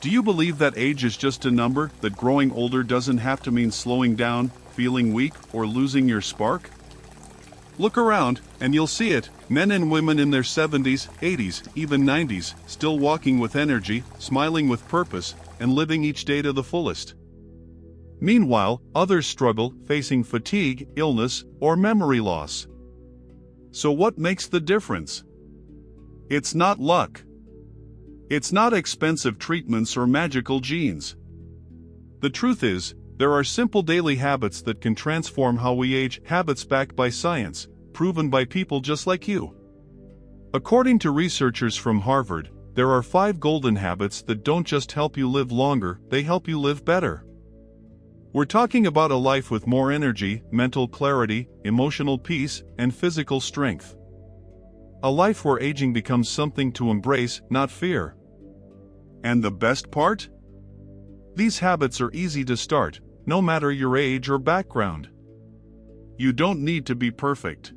Do you believe that age is just a number, that growing older doesn't have to mean slowing down, feeling weak, or losing your spark? Look around, and you'll see it. Men and women in their 70s, 80s, even 90s, still walking with energy, smiling with purpose, and living each day to the fullest. Meanwhile, others struggle, facing fatigue, illness, or memory loss. So what makes the difference? It's not luck. It's not expensive treatments or magical genes. The truth is, there are simple daily habits that can transform how we age, habits backed by science, proven by people just like you. According to researchers from Harvard, there are 5 golden habits that don't just help you live longer, they help you live better. We're talking about a life with more energy, mental clarity, emotional peace, and physical strength. A life where aging becomes something to embrace, not fear. And the best part? These habits are easy to start, no matter your age or background. You don't need to be perfect.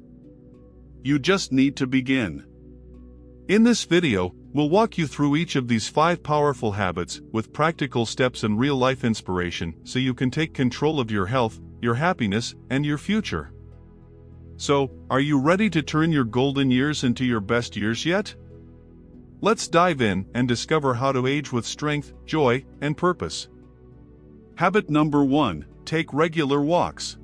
You just need to begin. In this video, we'll walk you through each of these 5 powerful habits with practical steps and real-life inspiration so you can take control of your health, your happiness, and your future. So, are you ready to turn your golden years into your best years yet? Let's dive in and discover how to age with strength, joy, and purpose. Habit number 1, take regular walks.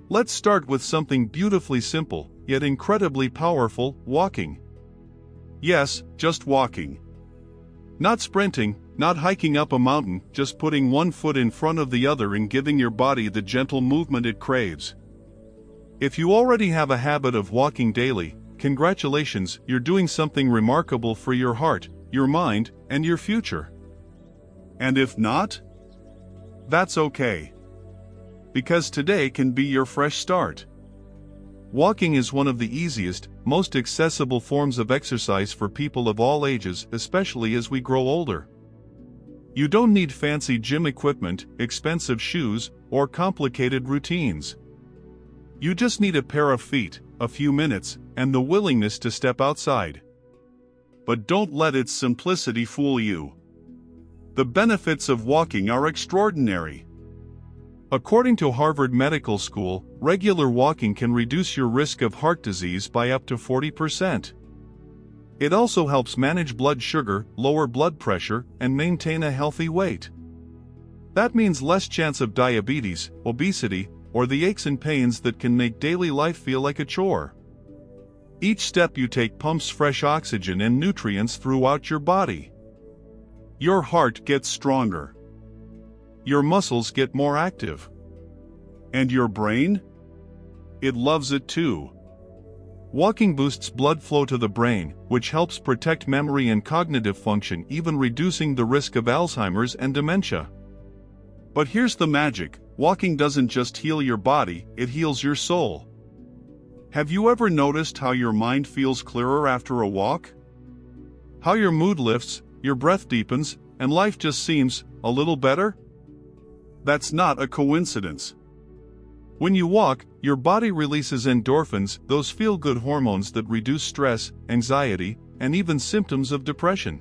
Let's start with something beautifully simple, yet incredibly powerful, walking. Yes, just walking. Not sprinting, not hiking up a mountain, just putting one foot in front of the other and giving your body the gentle movement it craves. If you already have a habit of walking daily, congratulations, you're doing something remarkable for your heart, your mind, and your future. And if not? That's okay. Because today can be your fresh start. Walking is one of the easiest, most accessible forms of exercise for people of all ages, especially as we grow older. You don't need fancy gym equipment, expensive shoes, or complicated routines. You just need a pair of feet, a few minutes, and the willingness to step outside. But don't let its simplicity fool you. The benefits of walking are extraordinary. According to Harvard Medical School, regular walking can reduce your risk of heart disease by up to 40%. It also helps manage blood sugar, lower blood pressure, and maintain a healthy weight. That means less chance of diabetes, obesity, or the aches and pains that can make daily life feel like a chore. Each step you take pumps fresh oxygen and nutrients throughout your body. Your heart gets stronger. Your muscles get more active. And your brain? It loves it too. Walking boosts blood flow to the brain, which helps protect memory and cognitive function, even reducing the risk of Alzheimer's and dementia. But here's the magic. Walking doesn't just heal your body, it heals your soul. Have you ever noticed how your mind feels clearer after a walk? How your mood lifts, your breath deepens, and life just seems a little better? That's not a coincidence. When you walk, your body releases endorphins, those feel-good hormones that reduce stress, anxiety, and even symptoms of depression.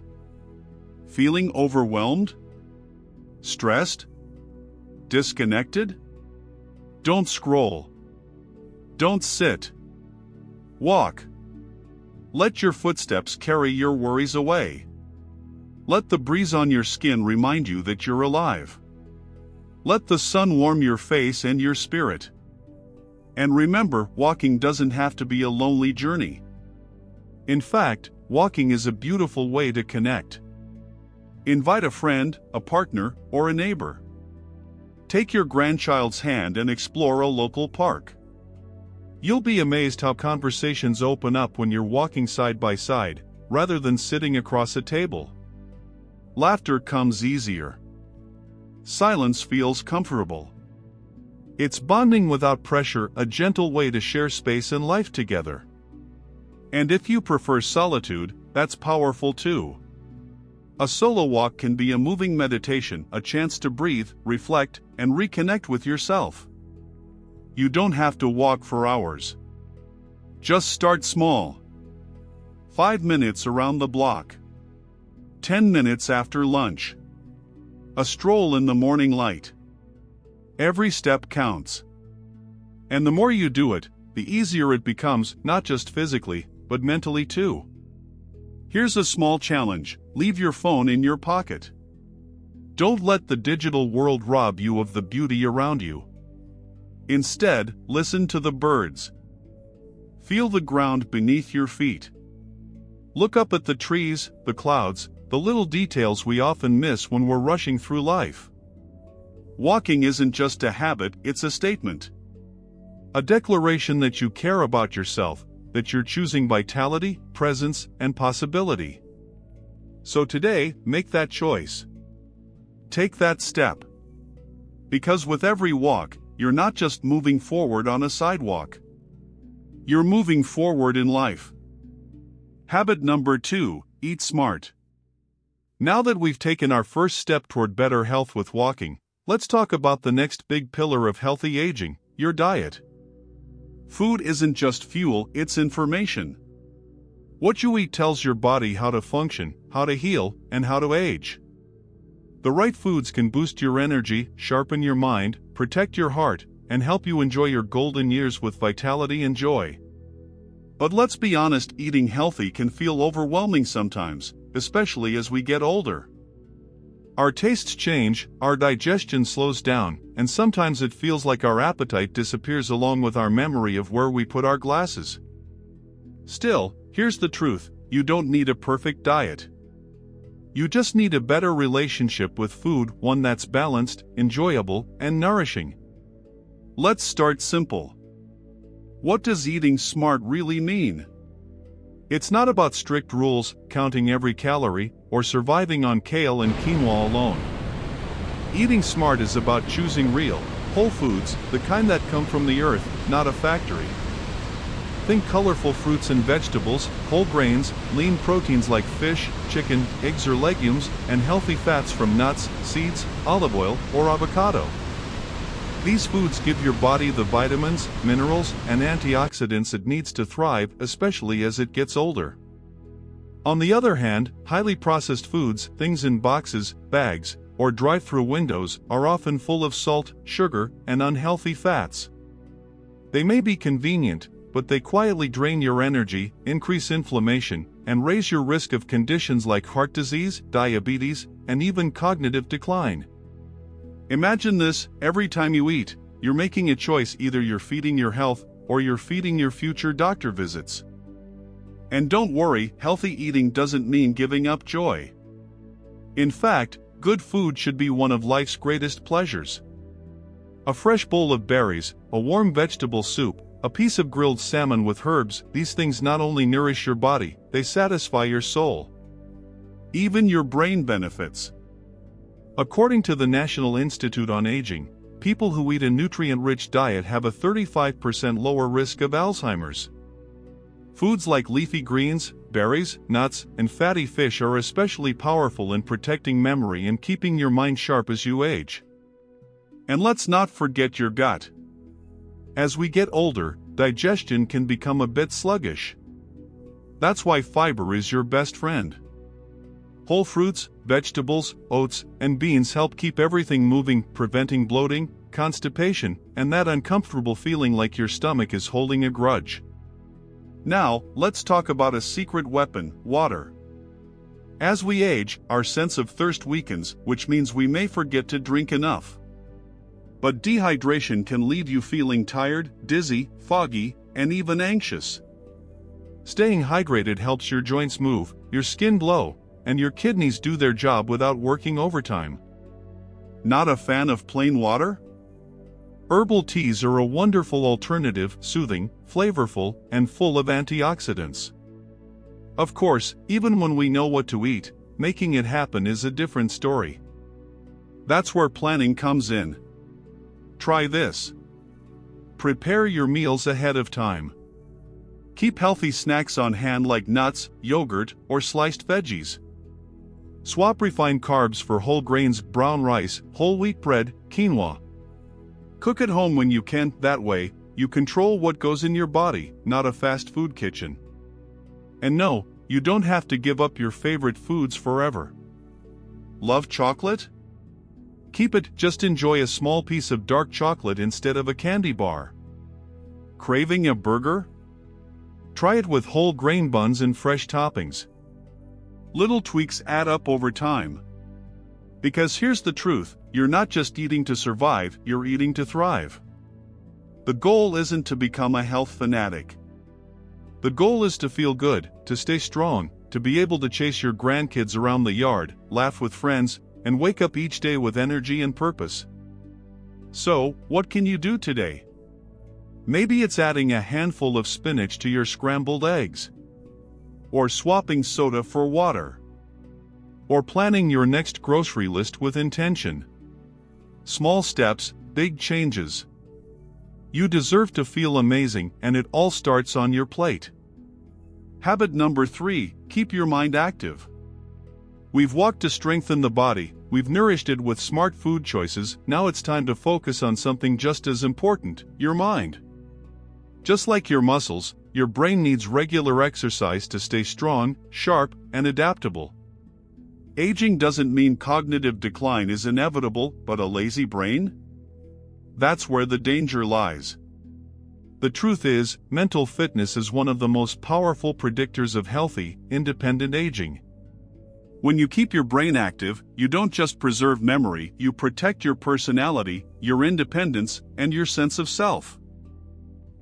Feeling overwhelmed? Stressed? Disconnected? Don't scroll. Don't sit. Walk. Let your footsteps carry your worries away. Let the breeze on your skin remind you that you're alive. Let the sun warm your face and your spirit. And remember, walking doesn't have to be a lonely journey. In fact, walking is a beautiful way to connect. Invite a friend, a partner, or a neighbor. Take your grandchild's hand and explore a local park. You'll be amazed how conversations open up when you're walking side by side, rather than sitting across a table. Laughter comes easier. Silence feels comfortable. It's bonding without pressure, a gentle way to share space and life together. And if you prefer solitude, that's powerful too. A solo walk can be a moving meditation, a chance to breathe, reflect, and reconnect with yourself. You don't have to walk for hours. Just start small. 5 minutes around the block. 10 minutes after lunch. A stroll in the morning light. Every step counts. And the more you do it, the easier it becomes, not just physically, but mentally too. Here's a small challenge: leave your phone in your pocket. Don't let the digital world rob you of the beauty around you. Instead, listen to the birds. Feel the ground beneath your feet. Look up at the trees, the clouds, the little details we often miss when we're rushing through life. Walking isn't just a habit, it's a statement. A declaration that you care about yourself, that you're choosing vitality, presence, and possibility. So today, make that choice. Take that step. Because with every walk, you're not just moving forward on a sidewalk. You're moving forward in life. Habit number 2, eat smart. Now that we've taken our first step toward better health with walking, let's talk about the next big pillar of healthy aging, your diet. Food isn't just fuel, it's information. What you eat tells your body how to function, how to heal, and how to age. The right foods can boost your energy, sharpen your mind, protect your heart, and help you enjoy your golden years with vitality and joy. But let's be honest, eating healthy can feel overwhelming sometimes, especially as we get older. Our tastes change, our digestion slows down, and sometimes it feels like our appetite disappears along with our memory of where we put our glasses. Still, here's the truth: you don't need a perfect diet. You just need a better relationship with food, one that's balanced, enjoyable, and nourishing. Let's start simple. What does eating smart really mean? It's not about strict rules, counting every calorie, or surviving on kale and quinoa alone. Eating smart is about choosing real, whole foods, the kind that come from the earth, not a factory. Think colorful fruits and vegetables, whole grains, lean proteins like fish, chicken, eggs or legumes, and healthy fats from nuts, seeds, olive oil, or avocado. These foods give your body the vitamins, minerals, and antioxidants it needs to thrive, especially as it gets older. On the other hand, highly processed foods, things in boxes, bags, or drive-through windows, are often full of salt, sugar, and unhealthy fats. They may be convenient, but they quietly drain your energy, increase inflammation, and raise your risk of conditions like heart disease, diabetes, and even cognitive decline. Imagine this: every time you eat, you're making a choice: either you're feeding your health, or you're feeding your future doctor visits. And don't worry, healthy eating doesn't mean giving up joy. In fact, good food should be one of life's greatest pleasures. A fresh bowl of berries, a warm vegetable soup, a piece of grilled salmon with herbs, these things not only nourish your body, they satisfy your soul. Even your brain benefits. According to the National Institute on Aging, people who eat a nutrient-rich diet have a 35% lower risk of Alzheimer's. Foods like leafy greens, berries, nuts, and fatty fish are especially powerful in protecting memory and keeping your mind sharp as you age. And let's not forget your gut. As we get older, digestion can become a bit sluggish. That's why fiber is your best friend. Whole fruits, vegetables, oats, and beans help keep everything moving, preventing bloating, constipation, and that uncomfortable feeling like your stomach is holding a grudge. Now, let's talk about a secret weapon: water. As we age, our sense of thirst weakens, which means we may forget to drink enough. But dehydration can leave you feeling tired, dizzy, foggy, and even anxious. Staying hydrated helps your joints move, your skin glow, and your kidneys do their job without working overtime. Not a fan of plain water? Herbal teas are a wonderful alternative, soothing, flavorful, and full of antioxidants. Of course, even when we know what to eat, making it happen is a different story. That's where planning comes in. Try this. Prepare your meals ahead of time. Keep healthy snacks on hand like nuts, yogurt, or sliced veggies. Swap refined carbs for whole grains, brown rice, whole wheat bread, quinoa. Cook at home when you can, that way, you control what goes in your body, not a fast food kitchen. And no, you don't have to give up your favorite foods forever. Love chocolate? Keep it, just enjoy a small piece of dark chocolate instead of a candy bar. Craving a burger? Try it with whole grain buns and fresh toppings. Little tweaks add up over time. Because here's the truth, you're not just eating to survive, you're eating to thrive. The goal isn't to become a health fanatic. The goal is to feel good, to stay strong, to be able to chase your grandkids around the yard, laugh with friends, and wake up each day with energy and purpose. So, what can you do today? Maybe it's adding a handful of spinach to your scrambled eggs. Or swapping soda for water. Or planning your next grocery list with intention. Small steps, big changes. You deserve to feel amazing, and it all starts on your plate. Habit number 3, keep your mind active. We've walked to strengthen the body, we've nourished it with smart food choices, now it's time to focus on something just as important, your mind. Just like your muscles, your brain needs regular exercise to stay strong, sharp, and adaptable. Aging doesn't mean cognitive decline is inevitable, but a lazy brain? That's where the danger lies. The truth is, mental fitness is one of the most powerful predictors of healthy, independent aging. When you keep your brain active, you don't just preserve memory, you protect your personality, your independence, and your sense of self.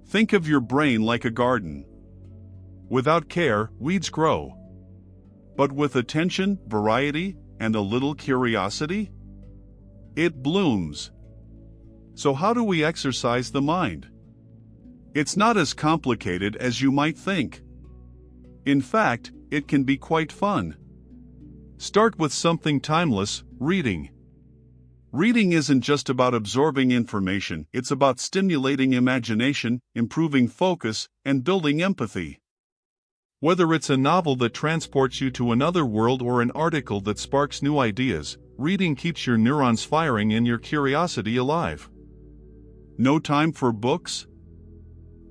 Think of your brain like a garden. Without care, weeds grow. But with attention, variety, and a little curiosity, it blooms. So how do we exercise the mind? It's not as complicated as you might think. In fact, it can be quite fun. Start with something timeless, reading. Reading isn't just about absorbing information, it's about stimulating imagination, improving focus, and building empathy. Whether it's a novel that transports you to another world or an article that sparks new ideas, reading keeps your neurons firing and your curiosity alive. No time for books?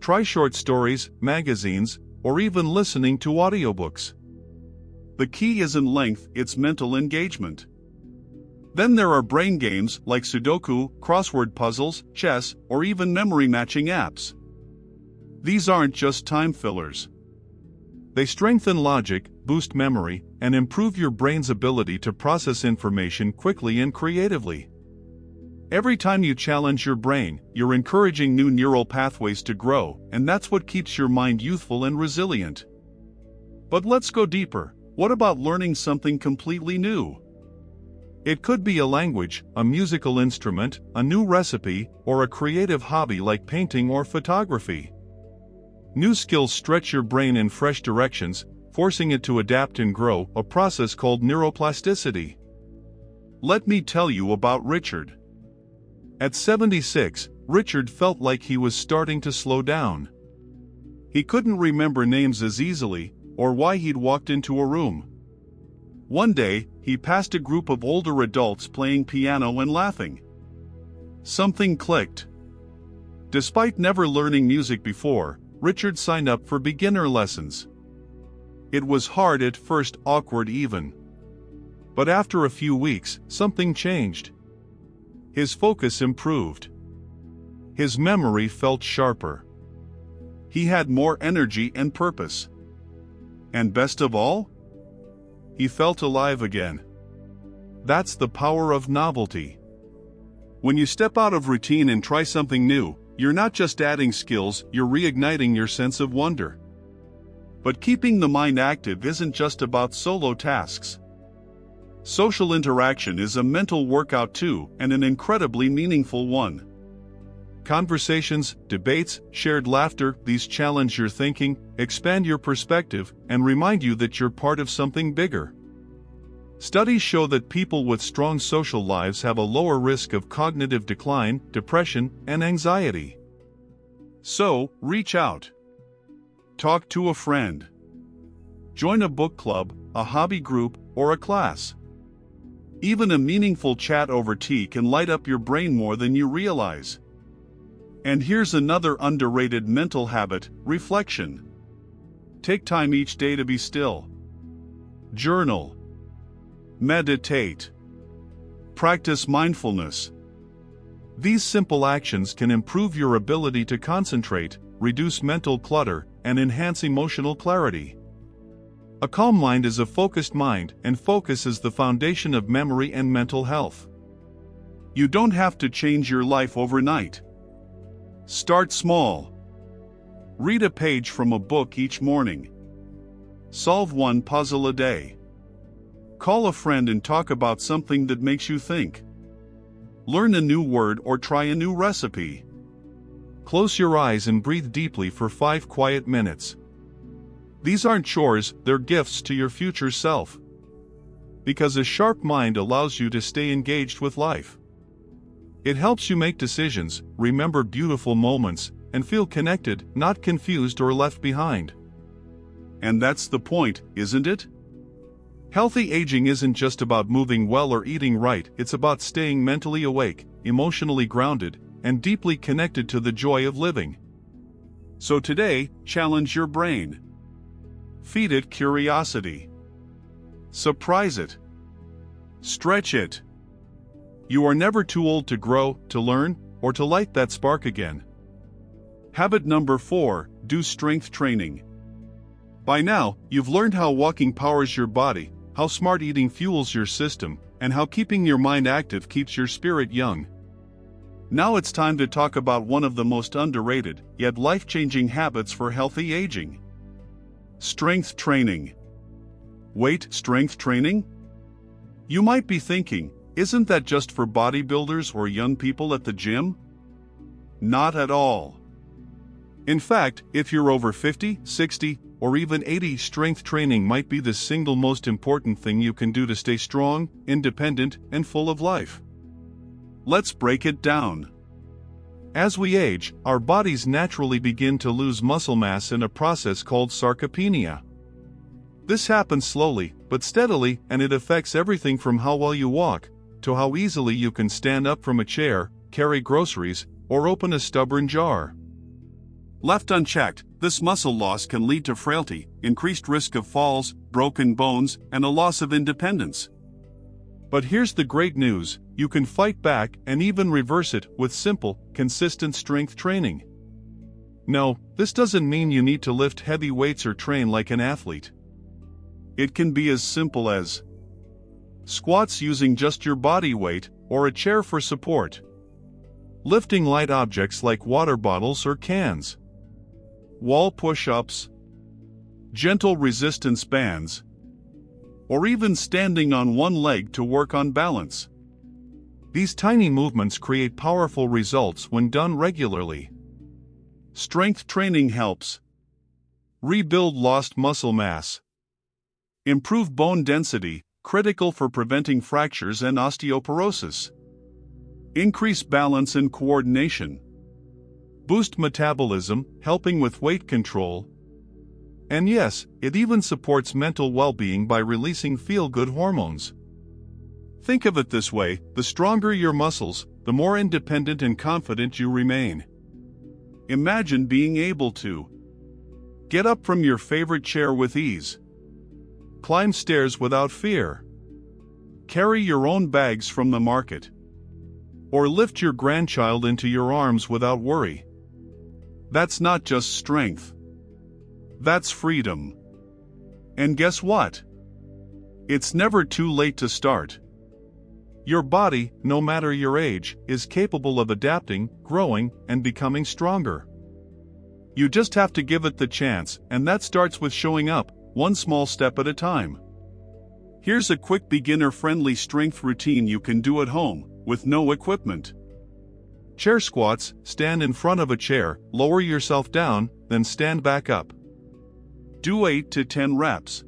Try short stories, magazines, or even listening to audiobooks. The key isn't length, it's mental engagement. Then there are brain games like Sudoku, crossword puzzles, chess, or even memory matching apps. These aren't just time fillers. They strengthen logic, boost memory, and improve your brain's ability to process information quickly and creatively. Every time you challenge your brain, you're encouraging new neural pathways to grow, and that's what keeps your mind youthful and resilient. But let's go deeper. What about learning something completely new? It could be a language, a musical instrument, a new recipe, or a creative hobby like painting or photography. New skills stretch your brain in fresh directions, forcing it to adapt and grow, a process called neuroplasticity. Let me tell you about Richard. At 76, Richard felt like he was starting to slow down. He couldn't remember names as easily, or why he'd walked into a room. One day, he passed a group of older adults playing piano and laughing. Something clicked. Despite never learning music before, Richard signed up for beginner lessons. It was hard at first, awkward even. But after a few weeks, something changed. His focus improved. His memory felt sharper. He had more energy and purpose. And best of all, he felt alive again. That's the power of novelty. When you step out of routine and try something new, you're not just adding skills, you're reigniting your sense of wonder. But keeping the mind active isn't just about solo tasks. Social interaction is a mental workout too, and an incredibly meaningful one. Conversations, debates, shared laughter, these challenge your thinking, expand your perspective, and remind you that you're part of something bigger. Studies show that people with strong social lives have a lower risk of cognitive decline, depression, and anxiety. So, reach out. Talk to a friend. Join a book club, a hobby group, or a class. Even a meaningful chat over tea can light up your brain more than you realize. And here's another underrated mental habit: reflection. Take time each day to be still. Journal. Meditate. Practice mindfulness. These simple actions can improve your ability to concentrate, reduce mental clutter, and enhance emotional clarity. A calm mind is a focused mind, and focus is the foundation of memory and mental health. You don't have to change your life overnight. Start small. Read a page from a book each morning. Solve one puzzle a day. Call a friend and talk about something that makes you think. Learn a new word or try a new recipe. Close your eyes and breathe deeply for 5 quiet minutes. These aren't chores, they're gifts to your future self. Because a sharp mind allows you to stay engaged with life. It helps you make decisions, remember beautiful moments, and feel connected, not confused or left behind. And that's the point, isn't it? Healthy aging isn't just about moving well or eating right, it's about staying mentally awake, emotionally grounded, and deeply connected to the joy of living. So today, challenge your brain. Feed it curiosity. Surprise it. Stretch it. You are never too old to grow, to learn, or to light that spark again. Habit number 4, do strength training. By now, you've learned how walking powers your body, how smart eating fuels your system, and how keeping your mind active keeps your spirit young. Now it's time to talk about one of the most underrated, yet life-changing habits for healthy aging. Strength training. Weight strength training? You might be thinking, isn't that just for bodybuilders or young people at the gym? Not at all. In fact, if you're over 50, 60, or even 80, strength training might be the single most important thing you can do to stay strong, independent, and full of life. Let's break it down. As we age, our bodies naturally begin to lose muscle mass in a process called sarcopenia. This happens slowly, but steadily, and it affects everything from how well you walk, to how easily you can stand up from a chair, carry groceries, or open a stubborn jar. Left unchecked, this muscle loss can lead to frailty, increased risk of falls, broken bones, and a loss of independence. But here's the great news, you can fight back and even reverse it with simple, consistent strength training. No, this doesn't mean you need to lift heavy weights or train like an athlete. It can be as simple as squats using just your body weight, or a chair for support. Lifting light objects like water bottles or cans. Wall push-ups, gentle resistance bands, or even standing on one leg to work on balance. These tiny movements create powerful results when done regularly. Strength training helps rebuild lost muscle mass, improve bone density, critical for preventing fractures and osteoporosis, increase balance and coordination, boost metabolism, helping with weight control, and yes, it even supports mental well-being by releasing feel-good hormones. Think of it this way, the stronger your muscles, the more independent and confident you remain. Imagine being able to get up from your favorite chair with ease, climb stairs without fear, carry your own bags from the market, or lift your grandchild into your arms without worry. That's not just strength. That's freedom. And guess what? It's never too late to start. Your body, no matter your age, is capable of adapting, growing, and becoming stronger. You just have to give it the chance, and that starts with showing up, one small step at a time. Here's a quick beginner-friendly strength routine you can do at home, with no equipment. Chair squats, stand in front of a chair, lower yourself down, then stand back up. Do 8 to 10 reps.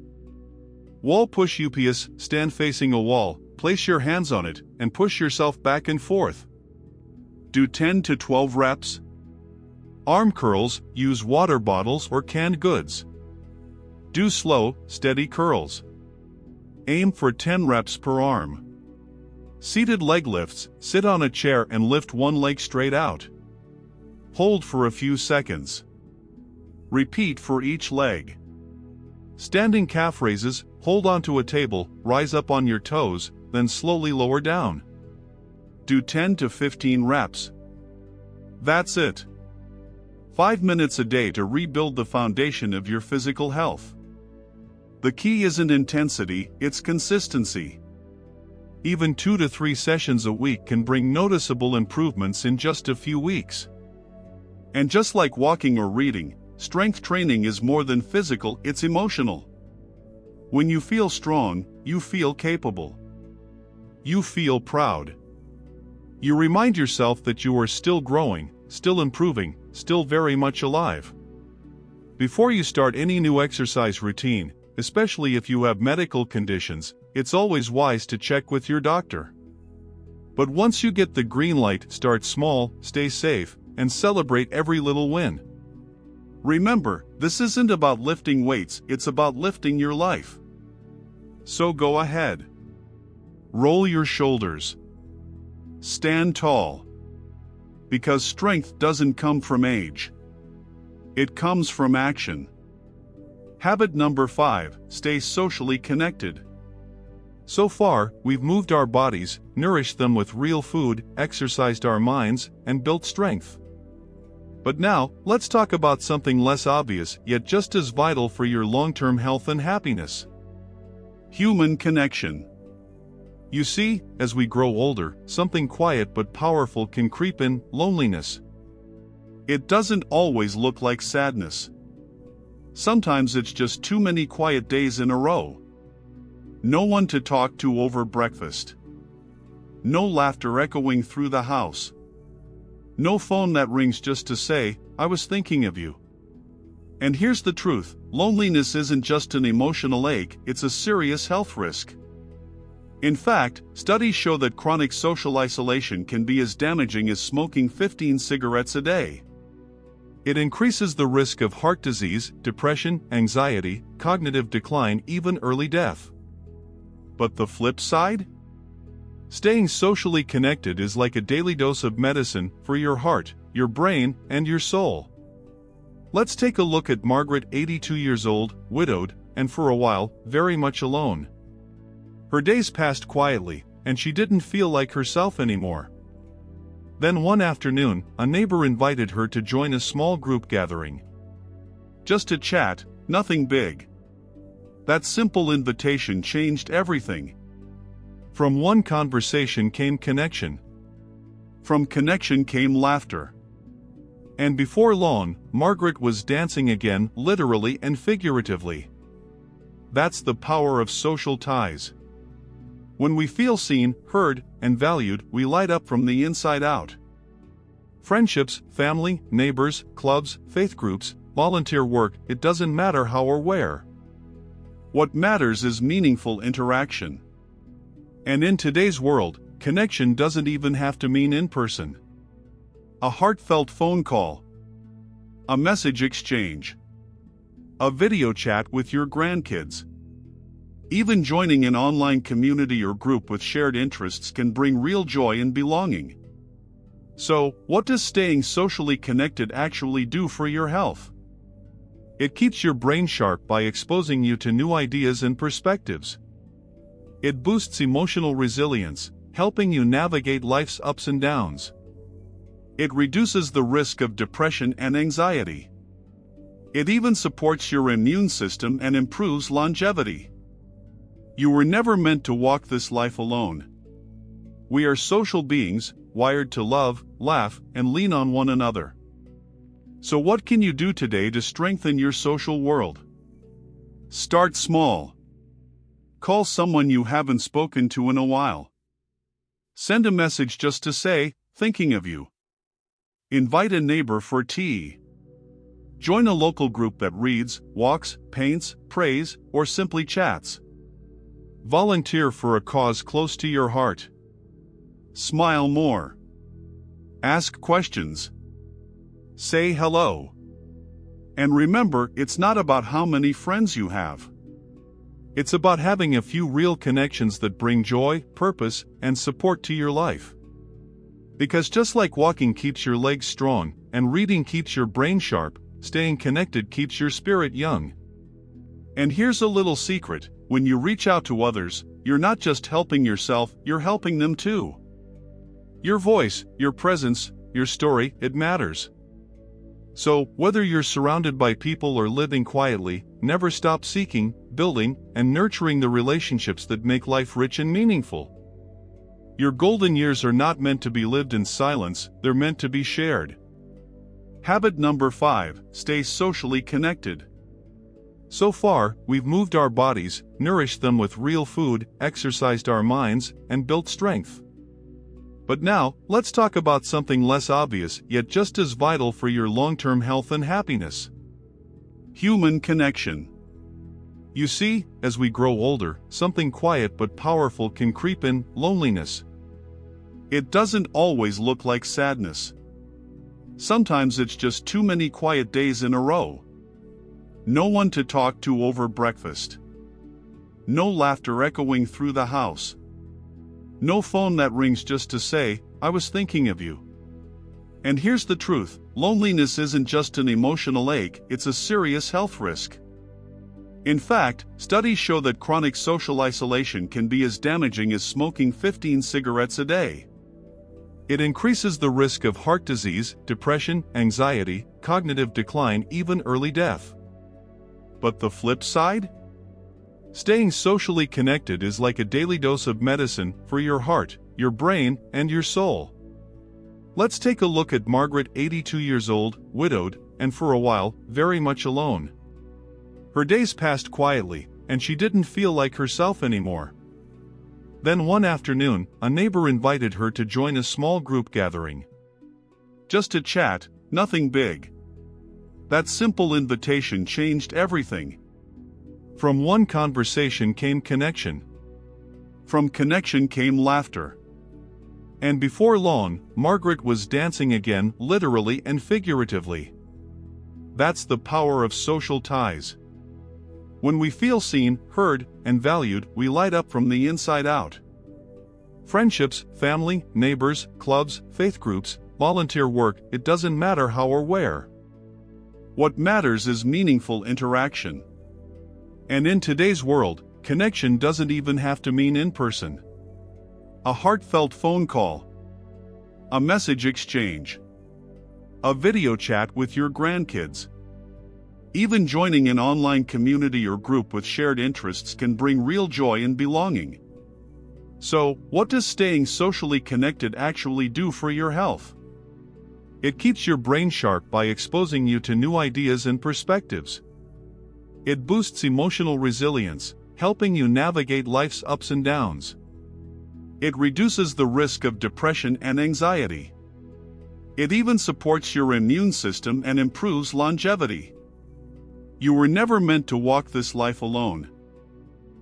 Wall push-ups, stand facing a wall, place your hands on it, and push yourself back and forth. Do 10 to 12 reps. Arm curls, use water bottles or canned goods. Do slow, steady curls. Aim for 10 reps per arm. Seated leg lifts, sit on a chair and lift one leg straight out. Hold for a few seconds. Repeat for each leg. Standing calf raises, hold onto a table, rise up on your toes, then slowly lower down. Do 10 to 15 reps. That's it. 5 minutes a day to rebuild the foundation of your physical health. The key isn't intensity, it's consistency. Even 2 to 3 sessions a week can bring noticeable improvements in just a few weeks. And just like walking or reading, strength training is more than physical, it's emotional. When you feel strong, you feel capable. You feel proud. You remind yourself that you are still growing, still improving, still very much alive. Before you start any new exercise routine, especially if you have medical conditions, it's always wise to check with your doctor. But once you get the green light, start small, stay safe, and celebrate every little win. Remember, this isn't about lifting weights, it's about lifting your life. So go ahead. Roll your shoulders. Stand tall. Because strength doesn't come from age. It comes from action. Habit number 5, stay socially connected. So far, we've moved our bodies, nourished them with real food, exercised our minds, and built strength. But now, let's talk about something less obvious, yet just as vital for your long-term health and happiness. Human connection. You see, as we grow older, something quiet but powerful can creep in: loneliness. It doesn't always look like sadness. Sometimes it's just too many quiet days in a row. No one to talk to over breakfast. No laughter echoing through the house. No phone that rings just to say, "I was thinking of you." And here's the truth: loneliness isn't just an emotional ache, it's a serious health risk. In fact, studies show that chronic social isolation can be as damaging as smoking 15 cigarettes a day. It increases the risk of heart disease, depression, anxiety, cognitive decline, even early death. But the flip side? Staying socially connected is like a daily dose of medicine for your heart, your brain, and your soul. Let's take a look at Margaret, 82 years old, widowed, and for a while, very much alone. Her days passed quietly, and she didn't feel like herself anymore. Then one afternoon, a neighbor invited her to join a small group gathering. Just a chat, nothing big. That simple invitation changed everything. From one conversation came connection. From connection came laughter. And before long, Margaret was dancing again, literally and figuratively. That's the power of social ties. When we feel seen, heard, and valued, we light up from the inside out. Friendships, family, neighbors, clubs, faith groups, volunteer work, it doesn't matter how or where. What matters is meaningful interaction. And in today's world, connection doesn't even have to mean in person. A heartfelt phone call. A message exchange. A video chat with your grandkids. Even joining an online community or group with shared interests can bring real joy and belonging. So, what does staying socially connected actually do for your health? It keeps your brain sharp by exposing you to new ideas and perspectives. It boosts emotional resilience, helping you navigate life's ups and downs. It reduces the risk of depression and anxiety. It even supports your immune system and improves longevity. You were never meant to walk this life alone. We are social beings, wired to love, laugh, and lean on one another. So what can you do today to strengthen your social world? Start small. Call someone you haven't spoken to in a while. Send a message just to say, "Thinking of you." Invite a neighbor for tea. Join a local group that reads, walks, paints, prays, or simply chats. Volunteer for a cause close to your heart. Smile more. Ask questions. Say hello. And remember, it's not about how many friends you have. It's about having a few real connections that bring joy, purpose, and support to your life. Because just like walking keeps your legs strong, and reading keeps your brain sharp, staying connected keeps your spirit young. And here's a little secret: when you reach out to others, you're not just helping yourself, you're helping them too. Your voice, your presence, your story, it matters. So, whether you're surrounded by people or living quietly, never stop seeking, building, and nurturing the relationships that make life rich and meaningful. Your golden years are not meant to be lived in silence, they're meant to be shared. Habit number 5, stay socially connected. So far, we've moved our bodies, nourished them with real food, exercised our minds, and built strength. But now, let's talk about something less obvious, yet just as vital for your long-term health and happiness. Human connection. You see, as we grow older, something quiet but powerful can creep in: loneliness. It doesn't always look like sadness. Sometimes it's just too many quiet days in a row. No one to talk to over breakfast. No laughter echoing through the house. No phone that rings just to say, "I was thinking of you." And here's the truth: loneliness isn't just an emotional ache, it's a serious health risk. In fact, studies show that chronic social isolation can be as damaging as smoking 15 cigarettes a day. It increases the risk of heart disease, depression, anxiety, cognitive decline, even early death. But the flip side? Staying socially connected is like a daily dose of medicine for your heart, your brain, and your soul. Let's take a look at Margaret, 82 years old, widowed, and for a while, very much alone. Her days passed quietly, and she didn't feel like herself anymore. Then one afternoon, a neighbor invited her to join a small group gathering. Just a chat, nothing big. That simple invitation changed everything. From one conversation came connection. From connection came laughter. And before long, Margaret was dancing again, literally and figuratively. That's the power of social ties. When we feel seen, heard, and valued, we light up from the inside out. Friendships, family, neighbors, clubs, faith groups, volunteer work, it doesn't matter how or where. What matters is meaningful interaction. And in today's world, connection doesn't even have to mean in person. A heartfelt phone call, a message exchange, a video chat with your grandkids. Even joining an online community or group with shared interests can bring real joy and belonging. So, what does staying socially connected actually do for your health? It keeps your brain sharp by exposing you to new ideas and perspectives. It boosts emotional resilience, helping you navigate life's ups and downs. It reduces the risk of depression and anxiety. It even supports your immune system and improves longevity. You were never meant to walk this life alone.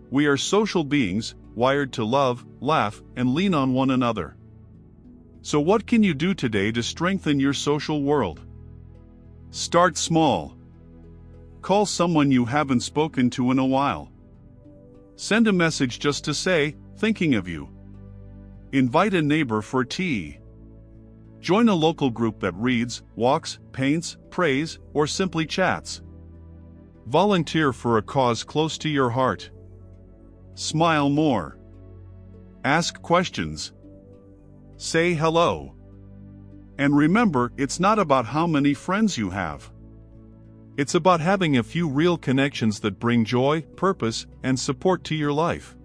We are social beings, wired to love, laugh, and lean on one another. So what can you do today to strengthen your social world? Start small. Call someone you haven't spoken to in a while. Send a message just to say, "Thinking of you." Invite a neighbor for tea. Join a local group that reads, walks, paints, prays, or simply chats. Volunteer for a cause close to your heart. Smile more. Ask questions. Say hello. And remember, it's not about how many friends you have. It's about having a few real connections that bring joy, purpose, and support to your life.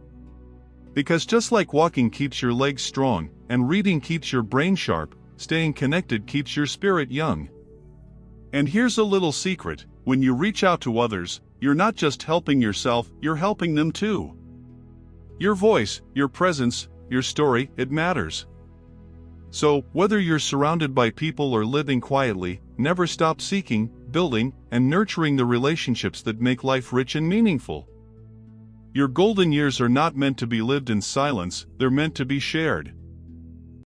Because just like walking keeps your legs strong, and reading keeps your brain sharp, staying connected keeps your spirit young. And here's a little secret: when you reach out to others, you're not just helping yourself, you're helping them too. Your voice, your presence, your story, it matters. So, whether you're surrounded by people or living quietly, never stop seeking, building, and nurturing the relationships that make life rich and meaningful. Your golden years are not meant to be lived in silence, they're meant to be shared.